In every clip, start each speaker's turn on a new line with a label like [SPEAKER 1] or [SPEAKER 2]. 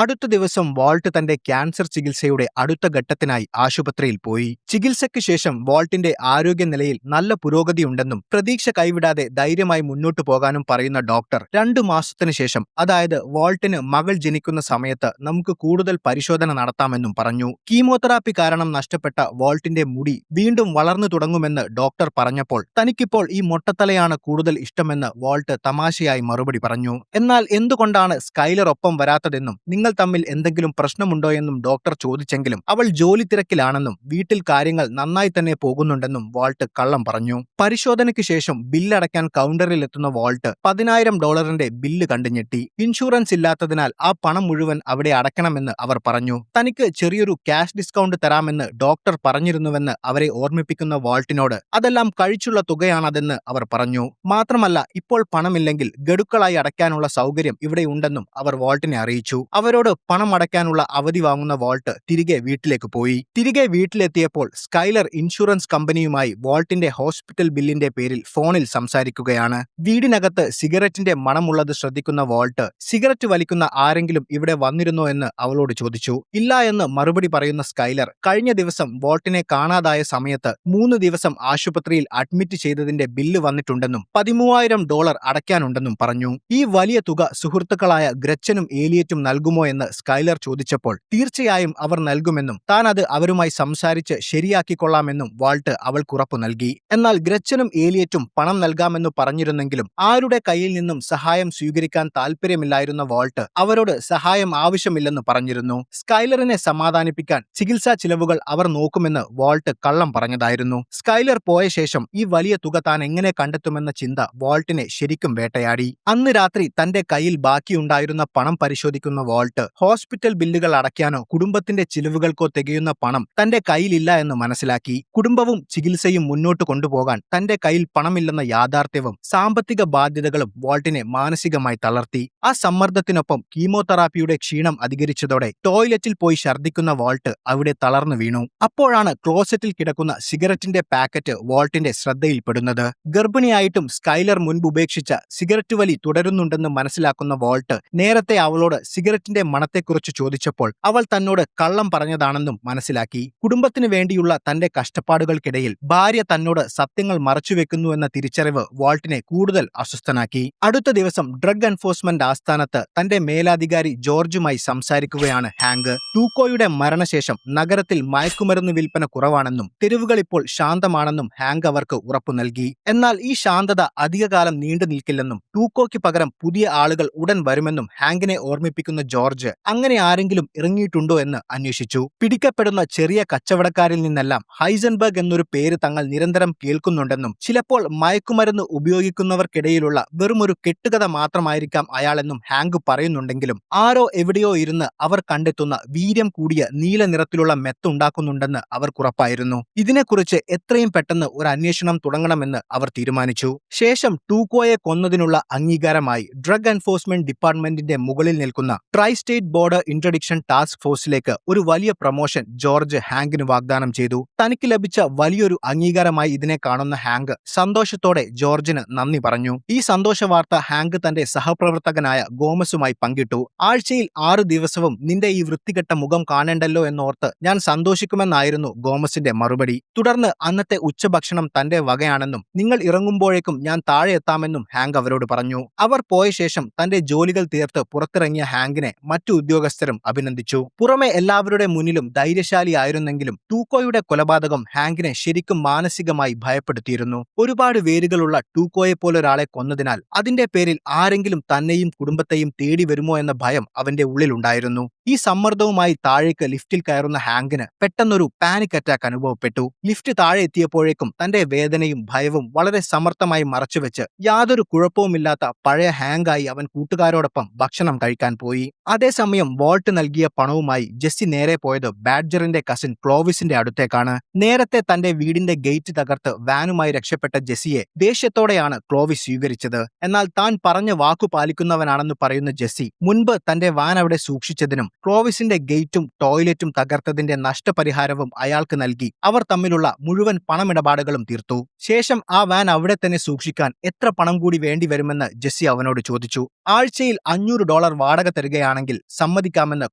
[SPEAKER 1] അടുത്ത ദിവസം വാൾട്ട് തന്റെ ക്യാൻസർ ചികിത്സയുടെ അടുത്ത ഘട്ടത്തിനായി ആശുപത്രിയിൽ പോയി. ചികിത്സയ്ക്ക് ശേഷം വാൾട്ടിന്റെ ആരോഗ്യനിലയിൽ നല്ല പുരോഗതിയുണ്ടെന്നും പ്രതീക്ഷ കൈവിടാതെ ധൈര്യമായി മുന്നോട്ടു പോകാനും പറയുന്ന ഡോക്ടർ 2 മാസത്തിനു ശേഷം, അതായത് വാൾട്ടിന് മകൾ ജനിക്കുന്ന സമയത്ത് നമുക്ക് കൂടുതൽ പരിശോധന നടത്താമെന്നും പറഞ്ഞു. കീമോതെറാപ്പി കാരണം നഷ്ടപ്പെട്ട വാൾട്ടിന്റെ മുടി വീണ്ടും വളർന്നു തുടങ്ങുമെന്ന് ഡോക്ടർ പറഞ്ഞപ്പോൾ തനിക്കിപ്പോൾ ഈ മൊട്ടത്തലയാണ് കൂടുതൽ ഇഷ്ടമെന്ന് വാൾട്ട് തമാശയായി മറുപടി പറഞ്ഞു. എന്നാൽ എന്തുകൊണ്ടാണ് സ്കൈലർ ഒപ്പം വരാത്തതെന്നും നിങ്ങൾ തമ്മിൽ എന്തെങ്കിലും പ്രശ്നമുണ്ടോയെന്നും ഡോക്ടർ ചോദിച്ചെങ്കിലും അവൾ ജോലി തിരക്കിലാണെന്നും വീട്ടിൽ കാര്യങ്ങൾ നന്നായി തന്നെ പോകുന്നുണ്ടെന്നും വാൾട്ട് കള്ളം പറഞ്ഞു. പരിശോധനയ്ക്ക് ശേഷം ബില്ലടയ്ക്കാൻ കൗണ്ടറിൽ എത്തുന്ന വാൾട്ട് $10,000 ബില്ല് കണ്ടു ഞെട്ടി. ഇൻഷുറൻസ് ഇല്ലാത്തതിനാൽ ആ പണം മുഴുവൻ അവിടെ അടയ്ക്കണമെന്ന് അവർ പറഞ്ഞു. തനിക്ക് ചെറിയൊരു ക്യാഷ് ഡിസ്കൗണ്ട് തരാമെന്ന് ഡോക്ടർ പറഞ്ഞിരുന്നുവെന്ന് അവരെ ഓർമ്മിപ്പിക്കുന്ന വാൾട്ടിനോട് അതെല്ലാം കഴിച്ചുള്ള തുകയാണതെന്ന് അവർ പറഞ്ഞു. മാത്രമല്ല, ഇപ്പോൾ പണമില്ലെങ്കിൽ ഗഡുക്കളായി അടയ്ക്കാനുള്ള സൗകര്യം ഇവിടെ ഉണ്ടെന്നും അവർ വാൾട്ടിനെ അറിയിച്ചു. അവരോട് പണം അടയ്ക്കാനുള്ള അവധി വാങ്ങുന്ന വാൾട്ട് തിരികെ വീട്ടിലേക്ക് പോയി. തിരികെ വീട്ടിലെത്തിയപ്പോൾ സ്കൈലർ ഇൻഷുറൻസ് കമ്പനിയുമായി വാൾട്ടിന്റെ ഹോസ്പിറ്റൽ ബില്ലിന്റെ പേരിൽ ഫോണിൽ സംസാരിക്കുകയാണ്. വീടിനകത്ത് സിഗരറ്റിന്റെ മണമുള്ളത് ശ്രദ്ധിക്കുന്ന വാൾട്ട് സിഗരറ്റ് വലിക്കുന്ന ആരെങ്കിലും ഇവിടെ വന്നിരുന്നോ എന്ന് അവളോട് ചോദിച്ചു. ഇല്ല എന്ന് മറുപടി പറയുന്ന സ്കൈലർ കഴിഞ്ഞ ദിവസം വാൾട്ടിനെ കാണാതായ സമയത്ത് 3 ദിവസം ആശുപത്രിയിൽ അഡ്മിറ്റ് ചെയ്തതിന്റെ ബില്ല് വന്നിട്ടുണ്ടെന്നും $13,000 അടയ്ക്കാനുണ്ടെന്നും പറഞ്ഞു. ഈ വലിയ തുക സുഹൃത്തുക്കളായ ഗ്രച്ചനും ഏലിയറ്റും നൽകുമോ എന്ന് സ്കൈലർ ചോദിച്ചപ്പോൾ തീർച്ചയായും അവർ നൽകുമെന്നും താൻ അത് അവരുമായി സംസാരിച്ച് ശരിയാക്കിക്കൊള്ളാമെന്നും വാൾട്ട് അവൾക്ക് ഉറപ്പു നൽകി. എന്നാൽ ഗ്രച്ചനും ഏലിയറ്റും പണം നൽകാമെന്ന് പറഞ്ഞിരുന്നെങ്കിലും ആരുടെ കയ്യിൽ നിന്നും സഹായം സ്വീകരിക്കാൻ താല്പര്യമില്ലായിരുന്ന വാൾട്ട് അവരോട് സഹായം ആവശ്യമില്ലെന്ന് പറഞ്ഞിരുന്നു. സ്കൈലറിനെ സമാധാനിപ്പിക്കാൻ ചികിത്സാ ചിലവുകൾ അവർ നോക്കുമെന്ന് വാൾട്ട് കള്ളം പറഞ്ഞതായിരുന്നു. സ്കൈലർ പോയ ശേഷം ഈ വലിയ തുക താൻ എങ്ങനെ കണ്ടെത്തുമെന്ന ചിന്ത വാൾട്ടിനെ ശരിക്കും വേട്ടയാടി. അന്ന് രാത്രി തന്റെ കയ്യിൽ ബാക്കിയുണ്ടായിരുന്ന പണം പരിശോധിക്കുന്ന വാൾട്ട് ഹോസ്പിറ്റൽ ബില്ലുകൾ അടയ്ക്കാനോ കുടുംബത്തിന്റെ ചിലവുകൾക്കോ തികയുന്ന പണം തന്റെ കയ്യിലില്ല എന്ന് മനസ്സിലാക്കി. കുടുംബവും ചികിത്സയും മുന്നോട്ട് കൊണ്ടുപോകാൻ തന്റെ കയ്യിൽ പണമില്ലെന്ന യാഥാർത്ഥ്യവും സാമ്പത്തിക ബാധ്യതകളും വാൾട്ടിനെ മാനസികമായി തളർത്തി. ആ സമ്മർദ്ദത്തിനൊപ്പം കീമോതെറാപ്പിയുടെ ക്ഷീണം അധികരിച്ചതോടെ ടോയ്ലറ്റിൽ പോയി ഛർദ്ദിക്കുന്ന വാൾട്ട് അവിടെ തളർന്നു വീണു. അപ്പോഴാണ് ക്ലോസറ്റിൽ കിടക്കുന്ന സിഗരറ്റിന്റെ പാക്കറ്റ് വാൾട്ടിന്റെ ശ്രദ്ധയിൽപ്പെടുന്നത്. ഗർഭിണിയായിട്ടും സ്കൈലർ മുൻപ് ഉപേക്ഷിച്ച സിഗരറ്റ് വലി തുടരുന്നുണ്ടെന്ന് മനസ്സിലാക്കുന്ന വാൾട്ട് നേരത്തെ അവളോട് സിഗരറ്റിന്റെ മണത്തെക്കുറിച്ച് ചോദിച്ചപ്പോൾ അവൾ തന്നോട് കള്ളം പറഞ്ഞതാണെന്നും മനസ്സിലാക്കി. കുടുംബത്തിനു വേണ്ടിയുള്ള തന്റെ കഷ്ടപ്പാടുകൾക്കിടയിൽ ഭാര്യ തന്നോട് സത്യങ്ങൾ മറച്ചുവെക്കുന്നു എന്ന തിരിച്ചറിവ് വാൾട്ടിനെ കൂടുതൽ അസ്വസ്ഥനാക്കി. അടുത്ത ദിവസം ഡ്രഗ് എൻഫോഴ്സ്മെന്റ് ആസ്ഥാനത്ത് തന്റെ മേലധികാരി ജോർജുമായി സംസാരിക്കുകയാണ് ഹാങ്ക്. ടൂക്കോയുടെ മരണശേഷം നഗരത്തിൽ മയക്കുമരുന്ന് വിൽപ്പന കുറവാണെന്നും തെരുവുകൾ ഇപ്പോൾ ശാന്തമാണെന്നും ഹാങ്ക് അവർക്ക് ഉറപ്പു നൽകി. എന്നാൽ ഈ ശാന്തത അധികകാലം നീണ്ടു നിൽക്കില്ലെന്നും ടൂക്കോയ്ക്ക് പകരം പുതിയ ആളുകൾ ഉടൻ വരുമെന്നും ഹാങ്കിനെ ഓർമ്മിപ്പിക്കുന്ന ജോർജ് അങ്ങനെ ആരെങ്കിലും ഇറങ്ങിയിട്ടുണ്ടോ എന്ന് അന്വേഷിച്ചു. പിടിക്കപ്പെടുന്ന ചെറിയ കച്ചവടക്കാരിൽ നിന്നെല്ലാം ഹൈസൻബർഗ് എന്നൊരു പേര് തങ്ങൾ നിരന്തരം കേൾക്കുന്നുണ്ടെന്നും ചിലപ്പോൾ മയക്കുമരുന്ന് ഉപയോഗിക്കുന്നവർക്കിടയിലുള്ള വെറുമൊരു കെട്ടുകഥ മാത്രമായിരിക്കാം അയാളെന്നും ഹാങ്ക് പറയുന്നുണ്ടെങ്കിലും ആരോ എവിടെയോ ഇരുന്ന് അവർ കണ്ടെത്തുന്ന വീര്യം കൂടിയ നീല നിറത്തിലുള്ള മെത്തുണ്ടാക്കുന്നുണ്ടെന്ന് അവർക്കുറപ്പായിരുന്നു. ഇതിനെക്കുറിച്ച് എത്രയും പെട്ടെന്ന് ഒരു അന്വേഷണം തുടങ്ങണമെന്ന് അവർ തീരുമാനിച്ചു. ശേഷം ടൂക്കോയെ കൊന്നതിനുള്ള അംഗീകാരമായി ഡ്രഗ് എൻഫോഴ്സ്മെന്റ് ഡിപ്പാർട്ട്മെന്റിന്റെ മുകളിൽ നിൽക്കുന്ന ട്രൈ സ്റ്റേറ്റ് ബോർഡർ ഇന്റർഡിക്ഷൻ ടാസ്ക് ഫോഴ്സിലേക്ക് ഒരു വലിയ പ്രൊമോഷൻ ജോർജ് ഹാങ്കിന് വാഗ്ദാനം ചെയ്തു. തനിക്ക് ലഭിച്ച വലിയൊരു അംഗീകാരമായി ഇതിനെ കാണുന്ന ഹാങ്ക് സന്തോഷത്തോടെ ജോർജിന് നന്ദി പറഞ്ഞു. ഈ സന്തോഷ വാർത്ത ഹാങ്ക് തന്റെ സഹപ്രവർത്തകനായ ഗോമസുമായി പങ്കിട്ടു. ആഴ്ചയിൽ 6 ദിവസവും നിന്റെ ഈ വൃത്തികെട്ട മുഖം കാണേണ്ടല്ലോ എന്നോർത്ത് ഞാൻ സന്തോഷിക്കുമെന്നായിരുന്നു ഗോമസിന്റെ മറുപടി. തുടർന്ന് അന്നത്തെ ഉച്ചഭക്ഷണം തന്റെ വകയാണെന്നും നിങ്ങൾ ഇറങ്ങുമ്പോഴേക്കും ഞാൻ താഴെ എത്താമെന്നും ഹാങ്ക് അവരോട് പറഞ്ഞു. അവർ പോയ ശേഷം തന്റെ ജോലികൾ തീർത്ത് പുറത്തിറങ്ങിയ ഹാങ്കിനെ മറ്റു ഉദ്യോഗസ്ഥരും അഭിനന്ദിച്ചു. പുറമെ എല്ലാവരുടെ മുന്നിലും ധൈര്യശാലിയായിരുന്നെങ്കിലും ടൂക്കോയുടെ കൊലപാതകം ഹാങ്കിനെ ശരിക്കും മാനസികമായി ഭയപ്പെടുത്തിയിരുന്നു. ഒരുപാട് വേരുകളുള്ള ടൂക്കോയെ പോലൊരാളെ കൊന്നതിനാൽ അതിന്റെ പേരിൽ ആരെങ്കിലും തന്നെയും കുടുംബത്തെയും തേടി വരുമോ എന്ന ഭയം അവന്റെ ഉള്ളിലുണ്ടായിരുന്നു. ഈ സമ്മർദ്ദവുമായി താഴേക്ക് ലിഫ്റ്റിൽ കയറുന്ന ഹാങ്കിന് പെട്ടെന്നൊരു പാനിക് അറ്റാക്ക് അനുഭവപ്പെട്ടു. ലിഫ്റ്റ് താഴെ എത്തിയപ്പോഴേക്കും തന്റെ വേദനയും ഭയവും വളരെ സമർത്ഥമായി മറച്ചുവെച്ച് യാതൊരു കുഴപ്പവുമില്ലാത്ത പഴയ ഹാങ്കായി അവൻ കൂട്ടുകാരോടൊപ്പം ഭക്ഷണം കഴിക്കാൻ പോയി. അതേസമയം വാൾട്ട് നൽകിയ പണവുമായി ജെസ്സി നേരെ പോയത് ബാഡ്ജറിന്റെ കസിൻ ക്ലോവിസിന്റെ അടുത്തേക്കാണ്. നേരത്തെ തന്റെ വീടിന്റെ ഗേറ്റ് തകർത്ത് വാനുമായി രക്ഷപ്പെട്ട ജെസ്സിയെ ദേഷ്യത്തോടെയാണ് ക്ലോവിസ് സ്വീകരിച്ചത്. എന്നാൽ താൻ പറഞ്ഞ വാക്കു പാലിക്കുന്നവനാണെന്ന് പറയുന്ന ജെസ്സി മുൻപ് തന്റെ വാൻ അവിടെ സൂക്ഷിച്ചതിനും ക്ലോവിസിന്റെ ഗേറ്റും ടോയ്ലറ്റും തകർത്തതിന്റെ നഷ്ടപരിഹാരവും അയാൾക്ക് നൽകി അവർ തമ്മിലുള്ള മുഴുവൻ പണമിടപാടുകളും തീർത്തു. ശേഷം ആ വാൻ അവിടെ തന്നെ സൂക്ഷിക്കാൻ എത്ര പണം കൂടി വേണ്ടിവരുമെന്ന് ജെസ്സി അവനോട് ചോദിച്ചു. ആഴ്ചയിൽ $500 വാടക തരികയാണെങ്കിൽ തരുമെങ്കിൽ സമ്മതിക്കാമെന്ന്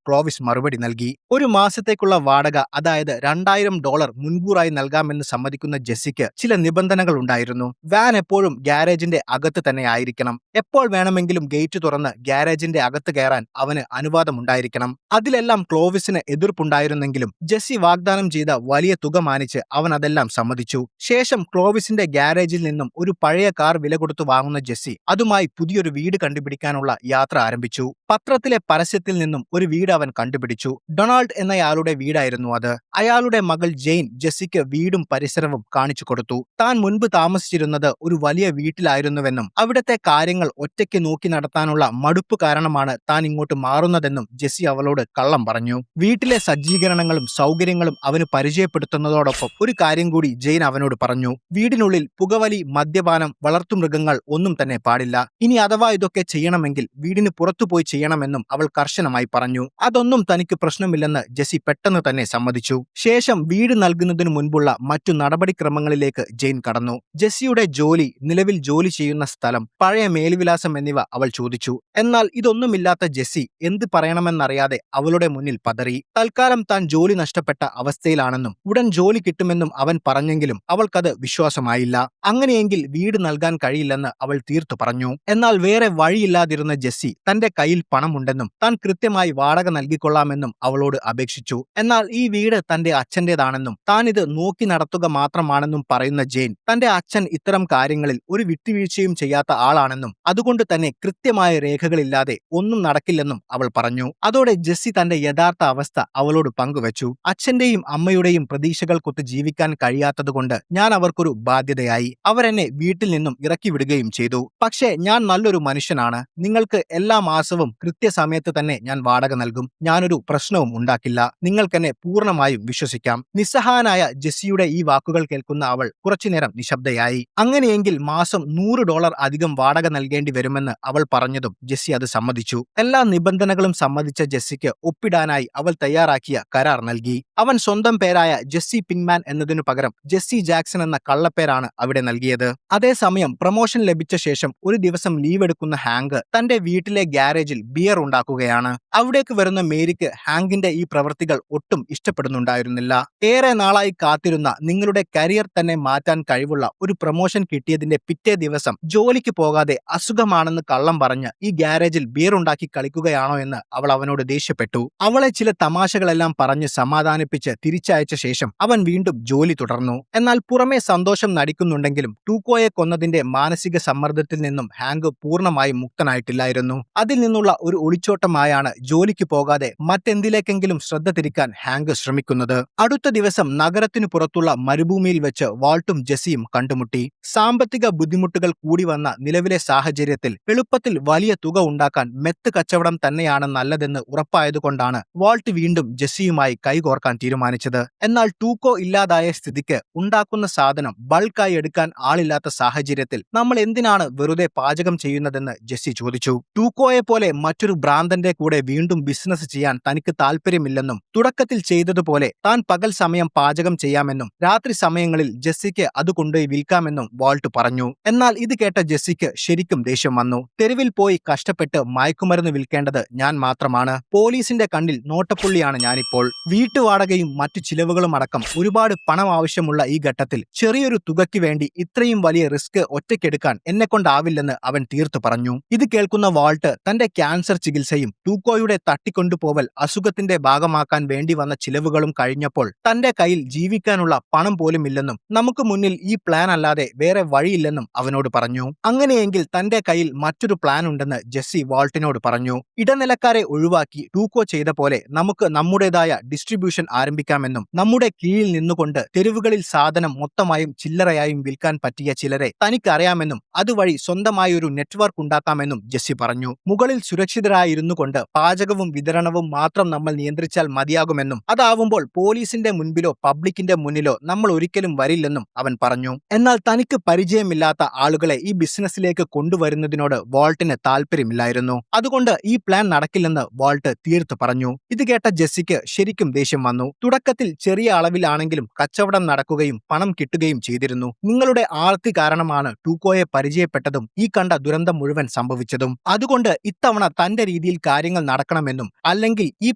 [SPEAKER 1] ക്ലോവിസ് മറുപടി നൽകി. ഒരു മാസത്തേക്കുള്ള വാടക, അതായത് $2000 മുൻകൂറായി നൽകാമെന്ന് സമ്മതിക്കുന്ന ജെസ്സിക്ക് ചില നിബന്ധനകൾ ഉണ്ടായിരുന്നു. വാൻ എപ്പോഴും ഗ്യാരേജിന്റെ അകത്ത് തന്നെ ആയിരിക്കണം. എപ്പോൾ വേണമെങ്കിലും ഗേറ്റ് തുറന്ന് ഗ്യാരേജിന്റെ അകത്ത് കയറാൻ അവന് അനുവാദമുണ്ടായിരിക്കണം. അതിലെല്ലാം ക്ലോവിസിന് എതിർപ്പുണ്ടായിരുന്നെങ്കിലും ജെസ്സി വാഗ്ദാനം ചെയ്ത വലിയ തുക മാനിച്ച് അവൻ അതെല്ലാം സമ്മതിച്ചു. ശേഷം ക്ലോവിസിന്റെ ഗ്യാരേജിൽ നിന്നും ഒരു പഴയ കാർ വില കൊടുത്തു വാങ്ങുന്ന ജെസ്സി അതുമായി പുതിയൊരു വീട് കണ്ടുപിടിക്കാനുള്ള യാത്ര ആരംഭിച്ചു. പത്രത്തിലെ പരസ്യത്തിൽ നിന്നും ഒരു വീട് അവൻ കണ്ടുപിടിച്ചു. ഡൊണാൾഡ് എന്നയാളുടെ വീടായിരുന്നു അത്. അയാളുടെ മകൾ ജെയിൻ ജെസ്സിക്ക് വീടും പരിസരവും കാണിച്ചു കൊടുത്തു. താൻ മുൻപ് താമസിച്ചിരുന്നത് ഒരു വലിയ വീട്ടിലായിരുന്നുവെന്നും അവിടുത്തെ കാര്യങ്ങൾ ഒറ്റയ്ക്ക് നോക്കി നടത്താനുള്ള മടുപ്പ് കാരണമാണ് താൻ ഇങ്ങോട്ട് മാറുന്നതെന്നും ജെസ്സി അവളോട് കള്ളം പറഞ്ഞു. വീട്ടിലെ സജ്ജീകരണങ്ങളും സൗകര്യങ്ങളും അവന് പരിചയപ്പെടുത്തുന്നതോടൊപ്പം ഒരു കാര്യം കൂടി ജെയിൻ അവനോട് പറഞ്ഞു. വീടിനുള്ളിൽ പുകവലി, മദ്യപാനം, വളർത്തുമൃഗങ്ങൾ ഒന്നും തന്നെ പാടില്ല. ഇനി അഥവാ ഇതൊക്കെ ചെയ്യണമെങ്കിൽ വീടിന് പുറത്തുപോയി ചെയ്യണമെന്നും അവൾ കർശനമായി പറഞ്ഞു. അതൊന്നും തനിക്ക് പ്രശ്നമില്ലെന്ന് ജെസ്സി പെട്ടെന്ന് തന്നെ സമ്മതിച്ചു. ശേഷം വീട് നൽകുന്നതിനു മുൻപുള്ള മറ്റു നടപടിക്രമങ്ങളിലേക്ക് ജെയിൻ കടന്നു. ജെസ്സിയുടെ ജോലി, നിലവിൽ ജോലി ചെയ്യുന്ന സ്ഥലം, പഴയ മേൽവിലാസം എന്നിവ അവൾ ചോദിച്ചു. എന്നാൽ ഇതൊന്നുമില്ലാത്ത ജെസ്സി എന്ത് പറയണമെന്നറിയാതെ അവളുടെ മുന്നിൽ പതറി. തൽക്കാലം താൻ ജോലി നഷ്ടപ്പെട്ട അവസ്ഥയിലാണെന്നും ഉടൻ ജോലി കിട്ടുമെന്നും അവൻ പറഞ്ഞെങ്കിലും അവൾക്കത് വിശ്വാസമായില്ല. അങ്ങനെയെങ്കിൽ വീട് നൽകാൻ കഴിയില്ലെന്ന് അവൾ തീർത്തു പറഞ്ഞു. എന്നാൽ വേറെ വഴിയില്ലാതിരുന്ന ജെസ്സി തന്റെ കയ്യിൽ പണമുണ്ടെന്നും താൻ കൃത്യമായി വാടക നൽകിക്കൊള്ളാമെന്നും അവളോട് അപേക്ഷിച്ചു. എന്നാൽ ഈ വീട് തന്റെ അച്ഛന്റേതാണെന്നും താൻ ഇത് നോക്കി നടത്തുക മാത്രമാണെന്നും പറയുന്ന ജെയിൻ തന്റെ അച്ഛൻ ഇത്തരം കാര്യങ്ങളിൽ ഒരു വിട്ടുവീഴ്ചയും ചെയ്യാത്ത ആളാണെന്നും അതുകൊണ്ട് തന്നെ കൃത്യമായ രേഖകളില്ലാതെ ഒന്നും നടക്കില്ലെന്നും അവൾ പറഞ്ഞു. അതോടെ ജെസ്സി തന്റെ യഥാർത്ഥ അവസ്ഥ അവളോട് പങ്കുവച്ചു. അച്ഛന്റെയും അമ്മയുടെയും പ്രതീക്ഷകൾക്കൊത്ത് ജീവിക്കാൻ കഴിയാത്തതുകൊണ്ട് ഞാൻ അവർക്കൊരു ബാധ്യതയായി. അവരെന്നെ വീട്ടിൽ നിന്നും ഇറക്കി വിടുകയും ചെയ്തു. പക്ഷേ ഞാൻ നല്ലൊരു മനുഷ്യനാണ്. നിങ്ങൾക്ക് എല്ലാ മാസവും കൃത്യസമയത്ത് തന്നെ ഞാൻ വാടക നൽകും. ഞാനൊരു പ്രശ്നവും ഉണ്ടാക്കില്ല. നിങ്ങൾക്കെന്നെ പൂർണ്ണമായും വിശ്വസിക്കാം. നിസ്സഹായനായ ജെസ്സിയുടെ ഈ വാക്കുകൾ കേൾക്കുന്ന അവൾ കുറച്ചുനേരം നിശബ്ദയായി. അങ്ങനെയെങ്കിൽ മാസം $100 അധികം വാടക നൽകേണ്ടി വരുമെന്ന് അവൾ പറഞ്ഞതും ജെസ്സി അത് സമ്മതിച്ചു. എല്ലാ നിബന്ധനകളും സമ്മതിച്ച ജെസ്സിക്ക് ഒപ്പിടാനായി അവൾ തയ്യാറാക്കിയ കരാർ നൽകി. അവൻ സ്വന്തം പേരായ ജെസ്സി പിങ്ക്മാൻ എന്നതിനു പകരം ജെസ്സി ജാക്സൺ എന്ന കള്ളപ്പേരാണ് അവിടെ നൽകിയത്. അതേസമയം പ്രൊമോഷൻ ലഭിച്ച ശേഷം ഒരു ദിവസം ലീവ് എടുക്കുന്ന ഹാങ്ക് തന്റെ വീട്ടിലെ ഗ്യാരേജിൽ ബിയർ ഉണ്ടാക്കുകയാണ്. അവിടേക്ക് വരുന്ന മേരിക്ക് ഹാങ്കിന്റെ ഈ പ്രവൃത്തികൾ ഒട്ടും ഇഷ്ടപ്പെടുന്നുണ്ടായിരുന്നില്ല. ഏറെ നാളായി കാത്തിരുന്ന, നിങ്ങളുടെ കരിയർ തന്നെ മാറ്റാൻ കഴിവുള്ള ഒരു പ്രൊമോഷൻ കിട്ടിയതിന്റെ പിറ്റേ ദിവസം ജോലിക്ക് പോകാതെ അസുഖമാണെന്ന് കള്ളം പറഞ്ഞ് ഈ ഗ്യാരേജിൽ ബിയർ ഉണ്ടാക്കി കളിക്കുകയാണോ എന്ന് അവൾ അവനോട് ദേഷ്യപ്പെട്ടു. അവളെ ചില തമാശകളെല്ലാം പറഞ്ഞ് സമാധാനിപ്പിച്ച് തിരിച്ചയച്ച ശേഷം അവൻ വീണ്ടും ജോലി തുടർന്നു. എന്നാൽ പുറമെ സന്തോഷം നടിക്കുന്നുണ്ടെങ്കിലും ടൂക്കോയെ കൊന്നതിന്റെ മാനസിക സമ്മർദ്ദത്തിൽ നിന്നും ഹാങ്ക് പൂർണ്ണമായും മുക്തനായിട്ടില്ലായിരുന്നു. അതിൽ നിന്നുള്ള ഒരു ഒളിച്ചോട്ടമായാണ് ജോലിക്ക് പോകാതെ മറ്റെന്തിലേക്കെങ്കിലും ശ്രദ്ധ തിരിക്കാൻ ഹാങ്ക് ശ്രമിക്കുന്നത്. അടുത്ത ദിവസം നഗരത്തിനു പുറത്തുള്ള മരുഭൂമിയിൽ വെച്ച് വാൾട്ടും ജെസ്സിയും കണ്ടുമുട്ടി. സാമ്പത്തിക ബുദ്ധിമുട്ടുകൾ കൂടി വന്ന നിലവിലെ സാഹചര്യത്തിൽ എളുപ്പത്തിൽ വലിയ തുക ഉണ്ടാക്കാൻ മെത്ത് കച്ചവടം തന്നെയാണ് നല്ലതെന്ന് ഉറപ്പായതുകൊണ്ടാണ് വാൾട്ട് വീണ്ടും ജെസ്സിയുമായി കൈകോർക്കാൻ തീരുമാനിച്ചത്. എന്നാൽ ടൂക്കോ ഇല്ലാതായ സ്ഥിതിക്ക് ഉണ്ടാക്കുന്ന സാധനം ബൾക്കായി എടുക്കാൻ ആളില്ലാത്ത സാഹചര്യത്തിൽ നമ്മൾ എന്തിനാണ് വെറുതെ പാചകം ചെയ്യുന്നതെന്ന് ജെസ്സി ചോദിച്ചു. ടൂക്കോയെ പോലെ മറ്റൊരു ഭ്രാന്തന്റെ കൂടെ വീണ്ടും ബിസിനസ് ചെയ്യാൻ തനിക്ക് താല്പര്യമില്ലെന്നും തുടക്കത്തിൽ ചെയ്തതുപോലെ താൻ പകൽ സമയം പാചകം ചെയ്യാമെന്നും രാത്രി സമയങ്ങളിൽ ജെസ്സിക്ക് അത് കൊണ്ടുപോയി വിൽക്കാമെന്നും വാൾട്ട് പറഞ്ഞു. എന്നാൽ ഇത് കേട്ട ജെസ്സിക്ക് ശരിക്കും ദേഷ്യം വന്നു. തെരുവിൽ പോയി കഷ്ടപ്പെട്ട് മയക്കുമരുന്ന് വിൽക്കേണ്ടത് ഞാൻ മാത്രമാണ്. പോലീസിന്റെ കണ്ണിൽ നോട്ടപ്പുള്ളിയാണ് ഞാനിപ്പോൾ. വീട്ടുവാടകയും മറ്റു ചിലവുകളും അടക്കം ഒരുപാട് പണം ആവശ്യമുള്ള ഈ ഘട്ടത്തിൽ ചെറിയൊരു തുകയ്ക്ക് വേണ്ടി ഇത്രയും വലിയ റിസ്ക് ഒറ്റയ്ക്കെടുക്കാൻ എന്നെക്കൊണ്ടാവില്ലെന്ന് അവൻ തീർത്തു പറഞ്ഞു. ഇത് കേൾക്കുന്ന വാൾട്ട് തന്റെ ക്യാൻസർ ചികിത്സയും ടൂക്കോയുടെ തട്ടിക്കൊണ്ടുപോവൽ അസുഖത്തിന്റെ ഭാഗമാക്കാൻ വേണ്ടി വന്ന ചിലവുകളും കഴിഞ്ഞപ്പോൾ തന്റെ കയ്യിൽ ജീവിക്കാനുള്ള പണം പോലും ഇല്ലെന്നും നമുക്ക് മുന്നിൽ ഈ പ്ലാൻ അല്ലാതെ വേറെ വഴിയില്ലെന്നും അവനോട് പറഞ്ഞു. അങ്ങനെയെങ്കിൽ തന്റെ കയ്യിൽ മറ്റൊരു പ്ലാൻ ഉണ്ടെന്ന് ജെസ്സി വാൾട്ടിനോട് പറഞ്ഞു. ഇടനിലക്കാരെ ഒഴിവാക്കി ടൂക്കോ ചെയ്ത പോലെ നമുക്ക് നമ്മുടേതായ ഡിസ്ട്രിബ്യൂഷൻ ആരംഭിക്കാമെന്നും നമ്മുടെ കീഴിൽ നിന്നുകൊണ്ട് തെരുവുകളിൽ സാധനം മൊത്തമായും ചില്ലറയായും വിൽക്കാൻ പറ്റിയ ചിലരെ തനിക്കറിയാമെന്നും അതുവഴി സ്വന്തമായി ഒരു നെറ്റ്വർക്ക് ഉണ്ടാക്കാമെന്നും ജെസ്സി പറഞ്ഞു. മുകളിൽ സുരക്ഷിതരായിരുന്നു കൊണ്ട് പാചകവും വിതരണവും മാത്രം നമ്മൾ നിയന്ത്രിച്ചാൽ മതിയാകുമെന്നും അതാവുമ്പോൾ പോലീസിന്റെ മുൻപിലോ പബ്ലിക്കിന്റെ മുന്നിലോ നമ്മൾ ഒരിക്കലും വരില്ലെന്നും അവൻ പറഞ്ഞു. എന്നാൽ തനിക്ക് പരിചയമില്ലാത്ത ആളുകളെ ഈ ബിസിനസ്സിലേക്ക് കൊണ്ടുവരുന്നതിനോട് വാൾട്ടിന് താല്പര്യമില്ലായിരുന്നു. അതുകൊണ്ട് ഈ പ്ലാൻ നടക്കില്ലെന്ന് വാൾട്ട് തീർത്തു പറഞ്ഞു. ഇത് കേട്ട ജെസ്സിക്ക് ശരിക്കും ദേഷ്യം വന്നു. തുടക്കത്തിൽ ചെറിയ അളവിലാണെങ്കിലും കച്ചവടം നടക്കുകയും പണം കിട്ടുകയും ചെയ്തിരുന്നു. നിങ്ങളുടെ ആർത്തി കാരണമാണ് ടൂക്കോയെ പരിചയപ്പെട്ടതും ഈ കണ്ട ദുരന്തം മുഴുവൻ സംഭവിച്ചതും. അതുകൊണ്ട് ഇത്തവണ തന്റെ രീതിയിൽ കാര്യങ്ങൾ നടക്കണമെന്നും അല്ലെങ്കിൽ ഈ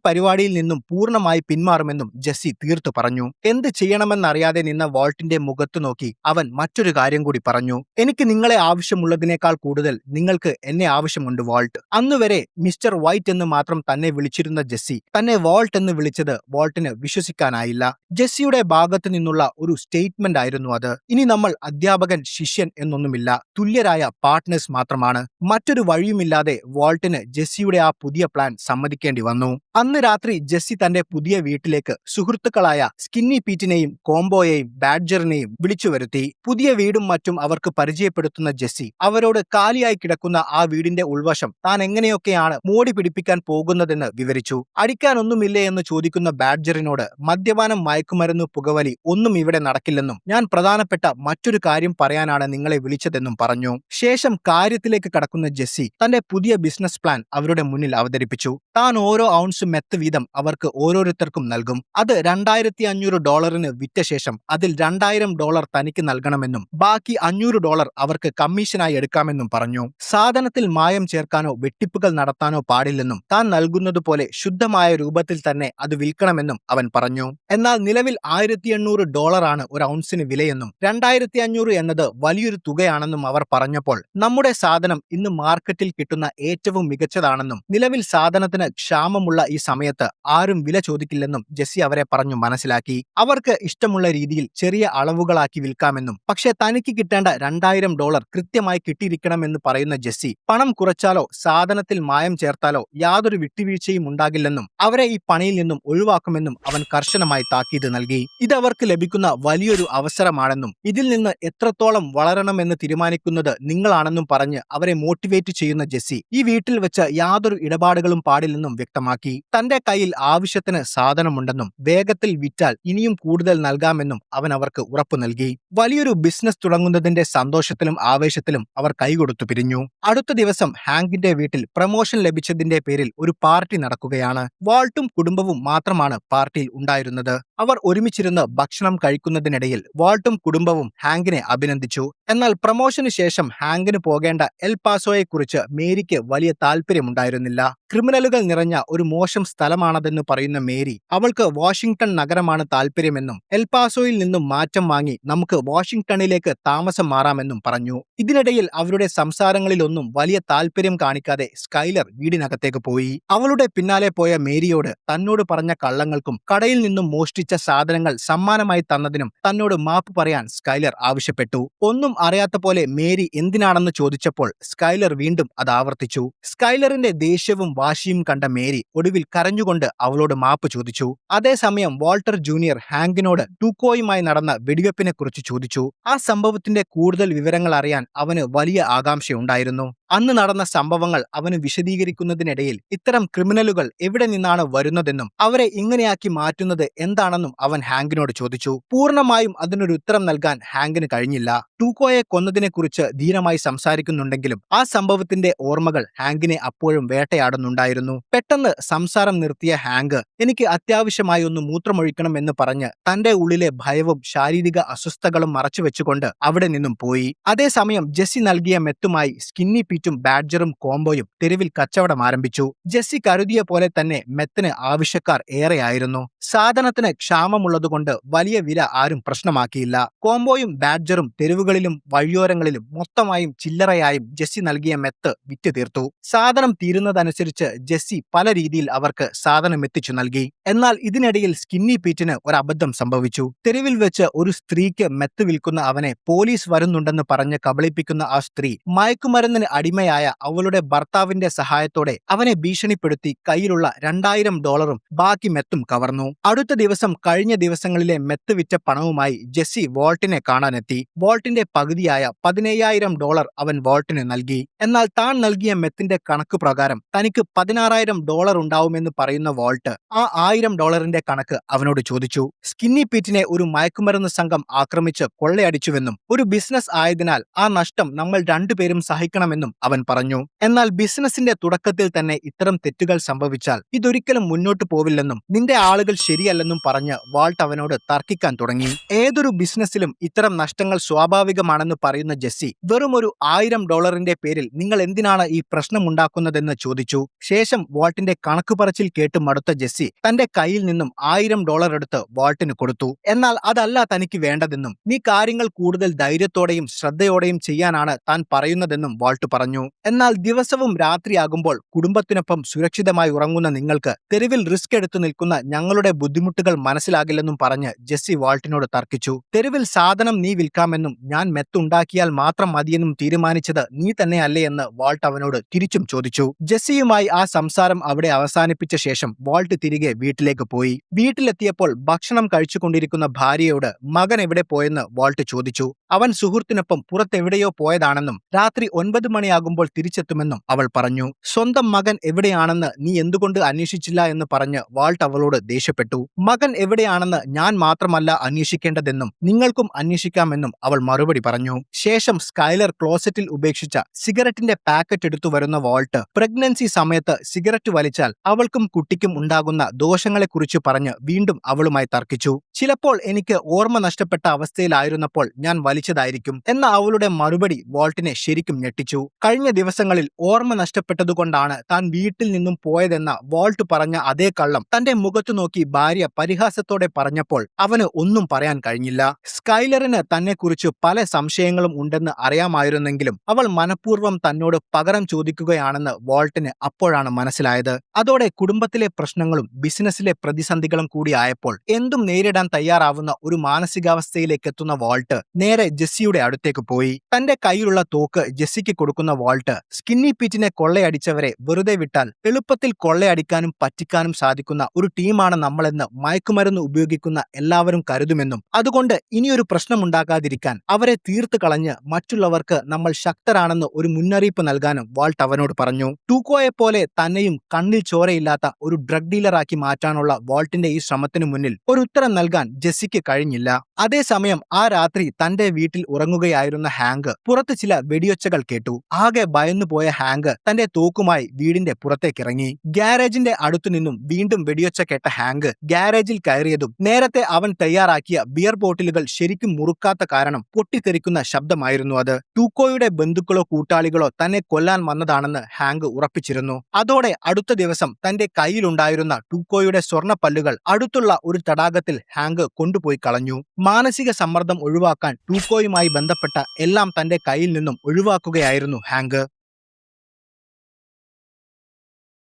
[SPEAKER 1] പരിപാടിയിൽ നിന്നും പൂർണ്ണമായി പിന്മാറുമെന്നും ജെസ്സി തീർത്തു പറഞ്ഞു. എന്ത് ചെയ്യണമെന്നറിയാതെ നിന്ന വാൾട്ടിന്റെ മുഖത്തു നോക്കി അവൻ മറ്റൊരു കാര്യം കൂടി പറഞ്ഞു. എനിക്ക് നിങ്ങളെ ആവശ്യമുള്ളതിനേക്കാൾ കൂടുതൽ നിങ്ങൾക്ക് എന്നെ ആവശ്യമുണ്ട് വാൾട്ട്. അന്നുവരെ മിസ്റ്റർ വൈറ്റ് എന്ന് മാത്രം തന്നെ വിളിച്ചിരുന്ന ജെസ്സി തന്നെ വാൾട്ട് എന്ന് വിളിച്ചത് വാൾട്ടിന് വിശ്വസിക്കാനായില്ല. ജെസ്സിയുടെ ഭാഗത്തു നിന്നുള്ള ഒരു സ്റ്റേറ്റ്മെന്റ് ആയിരുന്നു അത്. ഇനി നമ്മൾ അധ്യാപകൻ ശിഷ്യൻ എന്നൊന്നുമില്ല, തുല്യരായ പാർട്ട്നേഴ്സ് മാത്രമാണ്. മറ്റൊരു വഴിയുമില്ലാതെ വാൾട്ടിന് ജെസ്സിയുടെ ആ പുതിയ പ്ലാൻ സമ്മതിക്കേണ്ടി വന്നു. അന്ന് രാത്രി ജെസ്സി തന്റെ പുതിയ വീട്ടിലേക്ക് സുഹൃത്തുക്കളായ സ്കിന്നി പീറ്റിനെയും കോംബോയെയും ബാഡ്ജറിനെയും വിളിച്ചു വരുത്തി. പുതിയ വീടും മറ്റും അവർക്ക് പരിചയപ്പെടുത്തുന്ന ജെസ്സി അവരോട് കാലിയായി കിടക്കുന്ന ആ വീടിന്റെ ഉൾവശം താൻ എങ്ങനെയൊക്കെയാണ് മോടി പിടിപ്പിക്കാൻ പോകുന്നതെന്ന് വിവരിച്ചു. അടിക്കാനൊന്നുമില്ലേ എന്ന് ചോദിക്കുന്ന ബാഡ്ജറിനോട് മദ്യപാനം, മയക്കുമരുന്ന്, പുകവലി ഒന്നും ഇവിടെ നടക്കില്ലെന്നും ഞാൻ പ്രധാനപ്പെട്ട മറ്റൊരു കാര്യം പറയാനാണ് നിങ്ങളെ വിളിച്ചതെന്നും പറഞ്ഞു. ശേഷം കാര്യത്തിലേക്ക് കടക്കുന്ന ജെസ്സി തന്റെ പുതിയ ബിസിനസ് പ്ലാൻ അവരുടെ മുന്നിൽ അവതരിപ്പിച്ചു. താൻ ഓരോ ഔൺസ് മെത്ത് വീതം അവർക്ക് ഓരോരുത്തർക്കും നൽകും. അത് $2500 വിറ്റ ശേഷം അതിൽ $2000 തനിക്ക് നൽകണമെന്നും ബാക്കി $500 അവർക്ക് കമ്മീഷനായി എടുക്കാമെന്നും പറഞ്ഞു. സാധനത്തിൽ മായം ചേർക്കാനോ വെട്ടിപ്പുകൾ നടത്താനോ പാടില്ലെന്നും താൻ നൽകുന്നതുപോലെ ശുദ്ധമായ രൂപത്തിൽ തന്നെ അത് വിൽക്കണമെന്നും അവൻ പറഞ്ഞു. എന്നാൽ നിലവിൽ $1800 ആണ് ഒരു ഔൺസിന് വിലയെന്നും 2500 എന്നത് വലിയൊരു തുകയാണെന്നും അവർ പറഞ്ഞപ്പോൾ നമ്മുടെ സാധനം ഇന്ന് മാർക്കറ്റിൽ കിട്ടുന്ന ഏറ്റവും മികച്ചതാണെന്നും നിലവിൽ സാധനത്തിന് ക്ഷാമമുള്ള ഈ സമയത്ത് ആരും വില ചോദിക്കില്ലെന്നും ജെസ്സി അവരെ പറഞ്ഞു മനസ്സിലാക്കി. അവർക്ക് ഇഷ്ടമുള്ള രീതിയിൽ ചെറിയ അളവുകളാക്കി വിൽക്കാമെന്നും പക്ഷെ തനിക്ക് കിട്ടേണ്ട $2000 കൃത്യമായി കിട്ടിയിരിക്കണമെന്ന് പറയുന്ന ജെസ്സി പണം കുറച്ചാലോ സാധനത്തിൽ മായം ചേർത്താലോ യാതൊരു വിട്ടുവീഴ്ചയും ഉണ്ടാകില്ലെന്നും അവരെ ഈ പണിയിൽ നിന്നും ഒഴിവാക്കുമെന്നും അവൻ കർശനമായി താക്കീത് നൽകി. ഇതവർക്ക് ലഭിക്കുന്ന വലിയൊരു അവസരമാണെന്നും ഇതിൽ നിന്ന് എത്രത്തോളം വളരണമെന്ന് തീരുമാനിക്കുന്നത് നിങ്ങളാണെന്നും പറഞ്ഞ് അവരെ മോട്ടിവേറ്റ് ചെയ്യുന്ന ജെസ്സി ഈ വീട്ടിൽ വെച്ച് യാതൊരു ഇടപാടുകളും പാടില്ലെന്നും വ്യക്തമാക്കി. തന്റെ കയ്യിൽ ആവശ്യത്തിന് സാധനമുണ്ടെന്നും വേഗത്തിൽ വിറ്റാൽ ഇനിയും കൂടുതൽ നൽകാമെന്നും അവൻ അവർക്ക് ഉറപ്പു നൽകി. വലിയൊരു ബിസിനസ് തുടങ്ങുന്നതിന്റെ സന്തോഷത്തിലും ആവേശത്തിലും അവർ കൈകൊടുത്തു പിരിഞ്ഞു. അടുത്ത ദിവസം ഹാങ്കിന്റെ വീട്ടിൽ പ്രമോഷൻ ലഭിച്ചതിന്റെ പേരിൽ ഒരു പാർട്ടി നടക്കുകയാണ്. വാൾട്ടും കുടുംബവും മാത്രമാണ് പാർട്ടിയിൽ ഉണ്ടായിരുന്നത്. അവർ ഒരുമിച്ചിരുന്ന് ഭക്ഷണം കഴിക്കുന്നതിനിടയിൽ വാൾട്ടും കുടുംബവും ഹാങ്കിനെ അഭിനന്ദിച്ചു. എന്നാൽ പ്രമോഷന് ശേഷം ഹാങ്കിന് പോകേണ്ട എൽ പാസോയെക്കുറിച്ച് മേരിക്ക് വലിയ താല്പര്യമുണ്ടായിരുന്നില്ല. ക്രിമിനലുകൾ നിറഞ്ഞ ഒരു മോശം സ്ഥലമാണതെന്ന് പറയുന്ന മേരി അവൾക്ക് വാഷിംഗ്ടൺ നഗരമാണ് താല്പര്യമെന്നും എൽ പാസോയിൽ നിന്നും മാറ്റം വാങ്ങി നമുക്ക് വാഷിംഗ്ടണിലേക്ക് താമസം മാറാമെന്നും പറഞ്ഞു. ഇതിനിടയിൽ അവരുടെ സംസാരങ്ങളിലൊന്നും വലിയ താല്പര്യം കാണിക്കാതെ സ്കൈലർ വീടിനകത്തേക്ക് പോയി. അവളുടെ പിന്നാലെ പോയ മേരിയോട് തന്നോട് പറഞ്ഞ കള്ളങ്ങൾക്കും കടയിൽ നിന്നും മോഷ്ടിച്ച സാധനങ്ങൾ സമ്മാനമായി തന്നതിനും തന്നോട് മാപ്പ് പറയാൻ സ്കൈലർ ആവശ്യപ്പെട്ടു. ഒന്നും അറിയാത്ത പോലെ മേരി എന്തിനാണെന്ന് ചോദിച്ചപ്പോൾ സ്കൈലർ വീണ്ടും അത് ആവർത്തിച്ചു. സ്കൈലറിന്റെ ദേഷ്യവും വാശിയും കണ്ട മേരി ഒടുവിൽ കരഞ്ഞുകൊണ്ട് അവളോട് മാപ്പ് ചോദിച്ചു. അതേസമയം വാൾട്ടർ ജൂനിയർ ഹാങ്കിനോട് ടൂക്കോയുമായി നടന്ന വെടിവെപ്പിനെ കുറിച്ച് ചോദിച്ചു. ആ സംഭവത്തിന്റെ കൂടുതൽ വിവരങ്ങൾ അറിയാൻ അവന് വലിയ ആകാംക്ഷയുണ്ടായിരുന്നു. അന്ന് നടന്ന സംഭവങ്ങൾ അവന് വിശദീകരിക്കുന്നതിനിടയിൽ ഇത്തരം ക്രിമിനലുകൾ എവിടെ നിന്നാണ് വരുന്നതെന്നും അവരെ ഇങ്ങനെയാക്കി മാറ്റുന്നത് എന്താണെന്നും അവൻ ഹാങ്കിനോട് ചോദിച്ചു. പൂർണ്ണമായും അതിനൊരു ഉത്തരം നൽകാൻ ഹാങ്കിന് കഴിഞ്ഞില്ല. ടൂക്കോയെ കൊന്നതിനെക്കുറിച്ച് ധീരമായി സംസാരിക്കുന്നുണ്ടെങ്കിലും ആ സംഭവത്തിന്റെ ഓർമ്മകൾ ഹാങ്കിനെ അപ്പോഴും വേട്ടയാടുന്നുണ്ടായിരുന്നു. പെട്ടെന്ന് സംസാരം നിർത്തിയ ഹാങ്ക് എനിക്ക് അത്യാവശ്യമായി ഒന്ന് മൂത്രമൊഴിക്കണം എന്ന് പറഞ്ഞ് തന്റെ ഉള്ളിലെ ഭയവും ശാരീരിക അസ്വസ്ഥതകളും മറച്ചുവെച്ചുകൊണ്ട് അവിടെ നിന്നും പോയി. അതേസമയം ജെസ്സി നൽകിയ മെത്തുമായി സ്കിന്നി പീറ്റും ബാഡ്ജറും കോംബോയും തെരുവിൽ കച്ചവടം ആരംഭിച്ചു. ജെസ്സി കരുതിയ പോലെ തന്നെ മെത്തിന് ആവശ്യക്കാർ ഏറെയായിരുന്നു. സാധനത്തിന് ക്ഷാമമുള്ളതുകൊണ്ട് വലിയ വില ആരും പ്രശ്നമാക്കിയില്ല. കോംബോയും ബാഡ്ജറും തെരുവുകളിലും വഴിയോരങ്ങളിലും മൊത്തമായും ചില്ലറയായും ജെസ്സി നൽകിയ മെത്ത് വിറ്റ് തീർത്തു. സാധനം തീരുന്നതനുസരിച്ച് ജെസ്സി പല രീതിയിൽ അവർക്ക് സാധനം എത്തിച്ചു നൽകി. എന്നാൽ ഇതിനിടയിൽ സ്കിന്നി പീറ്റിന് ഒരു അബദ്ധം സംഭവിച്ചു. തെരുവിൽ വെച്ച് ഒരു സ്ത്രീക്ക് മെത്ത് വിൽക്കുന്ന അവനെ പോലീസ് വരുന്നുണ്ടെന്ന് പറഞ്ഞ് കബളിപ്പിക്കുന്ന ആ സ്ത്രീ മയക്കുമരുന്നിന് അടിമയായ അവളുടെ ഭർത്താവിന്റെ സഹായത്തോടെ അവനെ ഭീഷണിപ്പെടുത്തി കയ്യിലുള്ള $2000 ബാക്കി മെത്തും കവർന്നു. അടുത്ത ദിവസം കഴിഞ്ഞ ദിവസങ്ങളിലെ മെത്ത് വിറ്റ പണവുമായി ജെസ്സി വാൾട്ടിനെ കാണാനെത്തി. വാൾട്ടിന്റെ പകുതിയായ $15000 അവൻ വാൾട്ടിന് നൽകി. എന്നാൽ താൻ നൽകിയ മെത്തിന്റെ കണക്ക് പ്രകാരം തനിക്ക് $16000 ഉണ്ടാവുമെന്ന് പറയുന്ന വാൾട്ട് ആ $1000 കണക്ക് അവനോട് ചോദിച്ചു. സ്കിന്നി പീറ്റിനെ ഒരു മയക്കുമരുന്ന് സംഘം ആക്രമിച്ച് കൊള്ളയടിച്ചുവെന്നും ഒരു ബിസിനസ് ആയതിനാൽ ആ നഷ്ടം നമ്മൾ രണ്ടുപേരും സഹിക്കണമെന്നും അവൻ പറഞ്ഞു. എന്നാൽ ബിസിനസിന്റെ തുടക്കത്തിൽ തന്നെ ഇത്തരം തെറ്റുകൾ സംഭവിച്ചാൽ ഇതൊരിക്കലും മുന്നോട്ട് പോവില്ലെന്നും നിന്റെ ആളുകൾ ശരിയല്ലെന്നും പറഞ്ഞ് വാൾട്ട് അവനോട് തർക്കിക്കാൻ തുടങ്ങി. ഏതൊരു ബിസിനസ്സിലും ഇത്തരം നഷ്ടങ്ങൾ സ്വാഭാവികമാണെന്ന് പറയുന്ന ജെസ്സി വെറും ഒരു $1000 പേരിൽ നിങ്ങൾ എന്തിനാണ് ഈ പ്രശ്നമുണ്ടാക്കുന്നതെന്ന് ചോദിച്ചു. ചോദിച്ചു. ശേഷം വാൾട്ടിന്റെ കണക്ക് പറച്ചിൽ കേട്ട് മടുത്ത ജെസ്സി തന്റെ കയ്യിൽ നിന്നും $1000 എടുത്ത് വാൾട്ടിന് കൊടുത്തു. എന്നാൽ അതല്ല തനിക്ക് വേണ്ടതെന്നും നീ കാര്യങ്ങൾ കൂടുതൽ ധൈര്യത്തോടെയും ശ്രദ്ധയോടെയും ചെയ്യാനാണ് താൻ പറയുന്നതെന്നും വാൾട്ട് പറഞ്ഞു. എന്നാൽ ദിവസവും രാത്രിയാകുമ്പോൾ കുടുംബത്തിനൊപ്പം സുരക്ഷിതമായി ഉറങ്ങുന്ന നിങ്ങൾക്ക് തെരുവിൽ റിസ്ക് എടുത്തു നിൽക്കുന്ന ഞങ്ങളുടെ ബുദ്ധിമുട്ടുകൾ മനസ്സിലാകില്ലെന്നും പറഞ്ഞ് ജെസ്സി വാൾട്ടിനോട് തർക്കിച്ചു. തെരുവിൽ സാധനം നീ വിൽക്കാമെന്നും ഞാൻ മെത്തുണ്ടാക്കിയാൽ മാത്രം മതിയെന്നും തീരുമാനിച്ചത് നീ തന്നെയല്ലേ എന്ന് വാൾട്ട് അവനോട് തിരിച്ചും ചോദിച്ചു. ജെസ്സിയുമായി ആ സംസാരം അവിടെ അവസാനിപ്പിച്ച ശേഷം വാൾട്ട് തിരികെ വീട്ടിലേക്ക് പോയി. വീട്ടിലെത്തിയപ്പോൾ ഭക്ഷണം കഴിച്ചുകൊണ്ടിരിക്കുന്ന ഭാര്യയോട് മകൻ എവിടെ പോയെന്ന് വാൾട്ട് ചോദിച്ചു. അവൻ സുഹൃത്തിനൊപ്പം പുറത്തെവിടെയോ പോയതാണെന്നും രാത്രി 9 മണിയാകുമ്പോൾ തിരിച്ചെത്തുമെന്നും അവൾ പറഞ്ഞു. സ്വന്തം മകൻ എവിടെയാണെന്ന് നീ എന്തുകൊണ്ട് അന്വേഷിച്ചില്ല എന്ന് പറഞ്ഞ് വാൾട്ട് അവളോട് ദേഷ്യപ്പെട്ടു. മകൻ എവിടെയാണെന്ന് ഞാൻ മാത്രമല്ല അന്വേഷിക്കേണ്ടതെന്നും നിങ്ങൾക്കും അന്വേഷിക്കാമെന്നും അവൾ മറുപടി പറഞ്ഞു. ശേഷം സ്കൈലർ ക്ലോസറ്റിൽ ഉപേക്ഷിച്ച സിഗരറ്റിന്റെ പാക്കറ്റ് എടുത്തു വരുന്ന വാൾട്ട് പ്രഗ്നൻസി സമയത്ത് സിഗരറ്റ് വലിച്ചാൽ അവൾക്കും കുട്ടിക്കും ഉണ്ടാകുന്ന ദോഷങ്ങളെക്കുറിച്ച് പറഞ്ഞ് വീണ്ടും അവളുമായി തർക്കിച്ചു. ചിലപ്പോൾ എനിക്ക് ഓർമ്മ നഷ്ടപ്പെട്ട അവസ്ഥയിലായിരുന്നപ്പോൾ ഞാൻ വലിച്ചതായിരിക്കും എന്ന അവളുടെ മറുപടി വാൾട്ടിനെ ശരിക്കും ഞെട്ടിച്ചു. കഴിഞ്ഞ ദിവസങ്ങളിൽ ഓർമ്മ നഷ്ടപ്പെട്ടതുകൊണ്ടാണ് താൻ വീട്ടിൽ നിന്നും പോയതെന്ന വാൾട്ട് പറഞ്ഞ അതേ കള്ളം തന്റെ മുഖത്തു നോക്കി ഭാര്യ പരിഹാസത്തോടെ പറഞ്ഞപ്പോൾ അവന് ഒന്നും പറയാൻ കഴിഞ്ഞില്ല. സ്കൈലറിന് തന്നെക്കുറിച്ച് പല സംശയങ്ങളും ഉണ്ടെന്ന് അറിയാമായിരുന്നെങ്കിലും അവൾ മനഃപൂർവ്വം തന്നോട് പകരം ചോദിക്കുകയാണെന്ന് വാൾട്ടിന് അപ്പോഴാണ് മനസ്സിലായത്. അതോടെ കുടുംബത്തിലെ പ്രശ്നങ്ങളും ബിസിനസ്സിലെ പ്രതിസന്ധികളും കൂടിയായപ്പോൾ എന്തും നേരിടാൻ തയ്യാറാവുന്ന ഒരു മാനസികാവസ്ഥയിലേക്ക് എത്തുന്ന വാൾട്ട് നേരെ ജെസ്സിയുടെ അടുത്തേക്ക് പോയി. തന്റെ കയ്യിലുള്ള തോക്ക് ജെസ്സിക്ക് കൊടുക്കുന്ന വാൾട്ട് സ്കിന്നി പീറ്റിനെ കൊള്ളയടിച്ചവരെ വെറുതെ വിട്ടാൽ എളുപ്പത്തിൽ കൊള്ളയടിക്കാനും പറ്റിക്കാനും സാധിക്കുന്ന ഒരു ടീമാണ് നമ്മളെന്ന് മയക്കുമരുന്ന് ഉപയോഗിക്കുന്ന എല്ലാവരും കരുതുമെന്നും അതുകൊണ്ട് ഇനിയൊരു പ്രശ്നമുണ്ടാകാതിരിക്കാൻ അവരെ തീർത്ത് കളഞ്ഞ് മറ്റുള്ളവർക്ക് നമ്മൾ ശക്തരാണെന്ന് ഒരു മുന്നറിയിപ്പ് നൽകാനും വാൾട്ട് അവനോട് പറഞ്ഞു. ടൂക്കോയെപ്പോലെ തന്നെയും കണ്ണിൽ ചോരയില്ലാത്ത ഒരു ഡ്രഗ് ഡീലറാക്കി മാറ്റാനുള്ള വാൾട്ടിന്റെ ഈ ശ്രമത്തിനു മുന്നിൽ ഒരു ഉത്തരം നൽകാൻ ജെസ്സിക്ക് കഴിഞ്ഞില്ല. അതേസമയം ആ രാത്രി തന്റെ വീട്ടിൽ ഉറങ്ങുകയായിരുന്ന ഹാങ്ക് പുറത്ത് ചില വെടിയൊച്ചകൾ കേട്ടു. ആകെ ഭയന്നുപോയ ഹാങ്ക് തന്റെ തോക്കുമായി വീടിന്റെ പുറത്തേക്കിറങ്ങി. ഗ്യാരേജിന്റെ അടുത്തുനിന്നും വീണ്ടും വെടിയൊച്ച കേട്ട ഹാങ്ക് ഗ്യാരേജിൽ കയറിയതും നേരത്തെ അവൻ തയ്യാറാക്കിയ ബിയർ ബോട്ടിലുകൾ ശരിക്കും മുറുക്കാത്ത കാരണം പൊട്ടിത്തെറിക്കുന്ന ശബ്ദമായിരുന്നു അത്. ടൂക്കോയുടെ ബന്ധുക്കളോ കൂട്ടാളികളോ തന്നെ കൊല്ലാൻ വന്നതാണെന്ന് ഹാങ്ക് ഉറപ്പിച്ചിരുന്നു. അതോടെ അടുത്ത ദിവസം തന്റെ കയ്യിലുണ്ടായിരുന്ന ടൂക്കോയുടെ സ്വർണ്ണപ്പല്ലുകൾ അടുത്തുള്ള ഒരു തടാകത്തിൽ ഹാങ്ക് കൊണ്ടുപോയി കളഞ്ഞു. മാനസിക സമ്മർദ്ദം ഒഴിവാക്കാൻ ടൂക്കോയുമായി ബന്ധപ്പെട്ട എല്ലാം തന്റെ കയ്യിൽ നിന്നും ഒഴിവാക്കുകയായിരുന്നു ഹാങ്ക്.